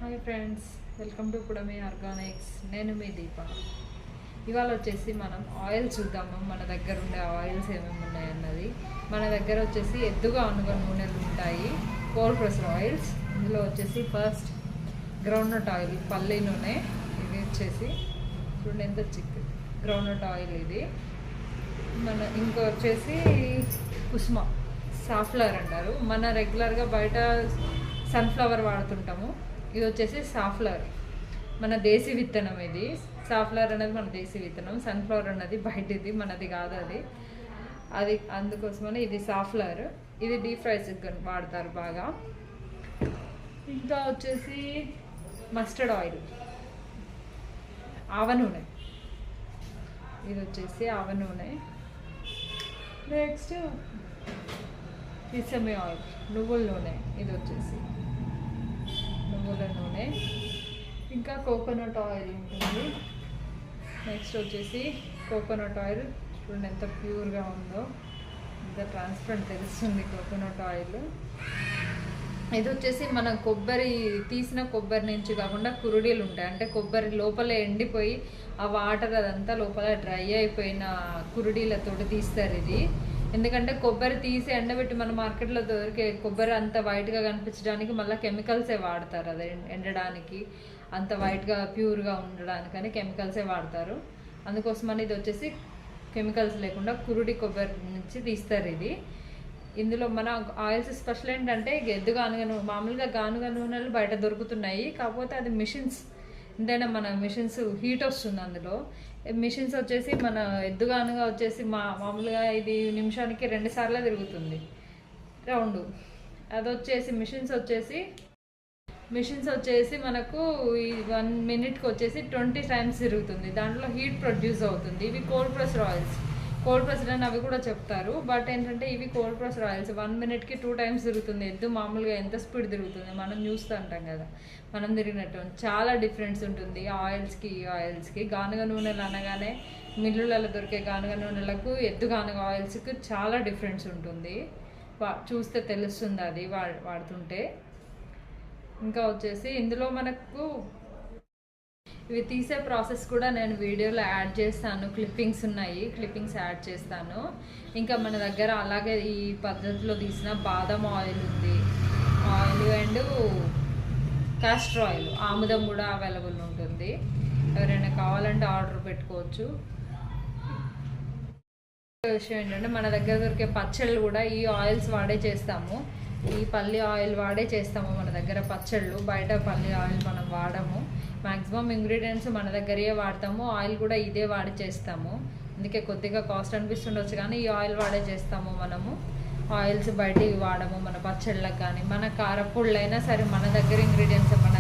Hi friends, welcome to పుడమి Organics. నేను మీ దీప. ఇవాళ వచ్చేసి మనం ఆయిల్ చూద్దాము. మన దగ్గర ఉండే ఆయిల్స్ ఏమేమి ఉన్నాయన్నది. మన దగ్గర వచ్చేసి ఎద్దుగా అనుగ నూనెలు ఉంటాయి, కోల్డ్ ప్రెస్డ్ ఆయిల్స్. ఇందులో వచ్చేసి ఫస్ట్ గ్రౌండ్నట్ ఆయిల్, పల్లి నూనె. ఇది వచ్చేసి చూడండి ఎంత చిక్కు గ్రౌండ్నట్ ఆయిల్ ఇది. ఇంకో వచ్చేసి కుసుమ, సాఫ్లవర్ అంటారు. మన రెగ్యులర్గా బయట సన్ఫ్లవర్ వాడుతుంటాము. ఇది వచ్చేసి సాఫ్లవర్, మన దేశీ విత్తనం. ఇది సాఫ్లవర్ అనేది మన దేశీ విత్తనం, సన్ఫ్లవర్ అన్నది బయటది, మనది కాదు అది అందుకోసమని ఇది సాఫ్లవర్. ఇది డీప్ ఫ్రైస్ వాడతారు బాగా. ఇంకా వచ్చేసి మస్టర్డ్ ఆయిల్, ఆవ నూనె. ఇది వచ్చేసి ఆవ నూనె. నెక్స్ట్ సిసమి ఆయిల్, నువ్వుల నూనె. ఇది వచ్చేసి నువ్వుల నూనె. ఇంకా కోకోనట్ ఆయిల్ ఉంటుంది. నెక్స్ట్ వచ్చేసి కోకోనట్ ఆయిల్. చూడండి ఎంత ప్యూర్గా ఉందో, ఎంత ట్రాన్స్పరెంట్ తెలుస్తుంది కోకోనట్ ఆయిల్. ఇది వచ్చేసి మన తీసిన కొబ్బరి నుంచి కాకుండా కురుడీలు ఉంటాయి. అంటే కొబ్బరి లోపల ఎండిపోయి ఆ వాటర్ అదంతా లోపల డ్రై అయిపోయిన కురుడీలతో తీస్తారు ఇది. ఎందుకంటే కొబ్బరి తీసి ఎండబెట్టి మన మార్కెట్లో దొరికే కొబ్బరి అంత వైట్గా కనిపించడానికి మళ్ళీ కెమికల్సే వాడతారు. అది ఎండడానికి, అంత వైట్గా ప్యూర్గా ఉండడానికని కెమికల్సే వాడతారు. అందుకోసమని ఇది వచ్చేసి కెమికల్స్ లేకుండా కురుడి కొబ్బరి నుంచి తీస్తారు ఇది. ఇందులో మన ఆయిల్స్ స్పెషల్ ఏంటంటే మామూలుగా గానుగ నూనెలు బయట దొరుకుతున్నాయి. కాకపోతే అది మిషన్స్, ఎంతైనా మన మిషన్స్ హీట్ వస్తుంది. అందులో మిషన్స్ వచ్చేసి మన ఎద్దుగానుగా వచ్చేసి మామూలుగా ఇది నిమిషానికి 2 సార్లు తిరుగుతుంది రౌండ్. అది వచ్చేసి మిషన్స్ వచ్చేసి మనకు ఈ 1 మినిట్కి వచ్చేసి 20 టైమ్స్ తిరుగుతుంది. దాంట్లో హీట్ ప్రొడ్యూస్ అవుతుంది. ఇవి cold pressed oils, cold pressed అని అవి కూడా చెప్తారు. బట్ ఏంటంటే ఇవి కోల్డ్ ప్రెస్డ్ ఆయిల్స్ 1 మినిట్కి 2 టైమ్స్ తిరుగుతుంది. ఎద్దు మామూలుగా ఎంత స్పీడ్ తిరుగుతుంది మనం చూస్తూ ఉంటాం కదా, మనం తిరిగినట్టు చాలా డిఫరెన్స్ ఉంటుంది ఆయిల్స్కి. ఈ ఆయిల్స్కి గానుగ నూనెలు అనగానే మిల్లులలో దొరికే గానుగ నూనెలకు ఎద్దు గానుగ ఆయిల్స్కి చాలా డిఫరెన్స్ ఉంటుంది. చూస్తే తెలుస్తుంది అది వాడుతుంటే. ఇంకా వచ్చేసి ఇందులో మనకు ఇవి తీసే ప్రాసెస్ కూడా నేను వీడియోలో యాడ్ చేస్తాను. క్లిప్పింగ్స్ ఉన్నాయి, క్లిప్పింగ్స్ యాడ్ చేస్తాను. ఇంకా మన దగ్గర అలాగే ఈ పద్ధతిలో తీసిన బాదం ఆయిల్ ఉంది, ఆయిల్ అండ్ క్యాస్టర్ ఆయిల్, ఆముదం కూడా అవైలబుల్ ఉంటుంది. ఎవరైనా కావాలంటే ఆర్డర్ పెట్టుకోవచ్చు. విషయం ఏంటంటే మన దగ్గర దొరికే పచ్చళ్ళు కూడా ఈ ఆయిల్స్ వాడే చేస్తాము. ఈ పల్లి ఆయిల్ వాడే చేస్తాము మన దగ్గర పచ్చళ్ళు. బయట పల్లి ఆయిల్ మనం వాడము. మ్యాక్సిమం ఇంగ్రీడియంట్స్ మన దగ్గరే వాడతాము. ఆయిల్ కూడా ఇదే వాడి చేస్తాము. అందుకే కొద్దిగా కాస్ట్ అనిపిస్తుండొచ్చు, కానీ ఈ ఆయిల్ వాడే చేస్తాము మనము. ఆయిల్స్ బయటివి వాడము మన పచ్చళ్ళకి. కానీ మన కారపొళ్ళైనా సరే మన దగ్గర ఇంగ్రీడియంట్స్, మన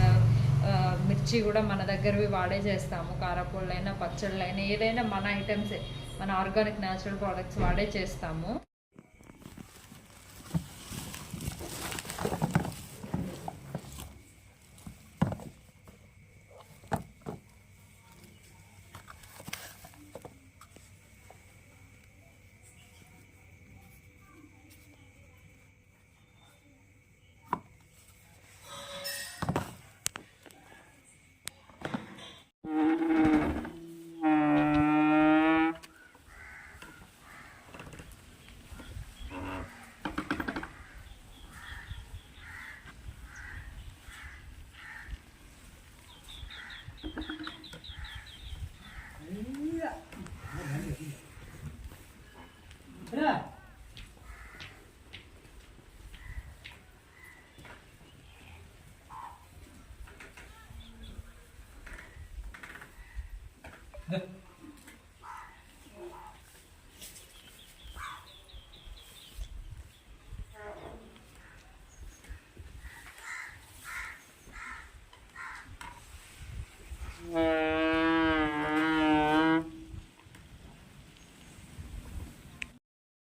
మిర్చి కూడా మన దగ్గరవి వాడే చేస్తాము. కారపొళ్ళైనా పచ్చళ్ళైనా ఏదైనా మన ఐటమ్సే, మన ఆర్గానిక్ న్యాచురల్ ప్రోడక్ట్స్ వాడే చేస్తాము.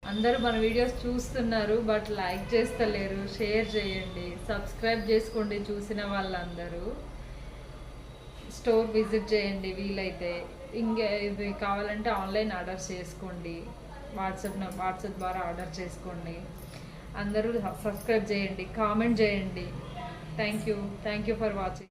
అందరూ మన వీడియోస్ చూస్తున్నారు, బట్ లైక్ చేస్తలేరు. షేర్ చేయండి, సబ్స్క్రైబ్ చేసుకోండి. చూసిన వాళ్ళందరూ స్టోర్ విజిట్ చేయండి వీలైతే. ఇంకా ఇవి కావాలంటే ఆన్లైన్ ఆర్డర్ చేసుకోండి, వాట్సాప్ ద్వారా ఆర్డర్ చేసుకోండి. అందరూ సబ్స్క్రైబ్ చేయండి, కామెంట్ చేయండి. Thank you for watching.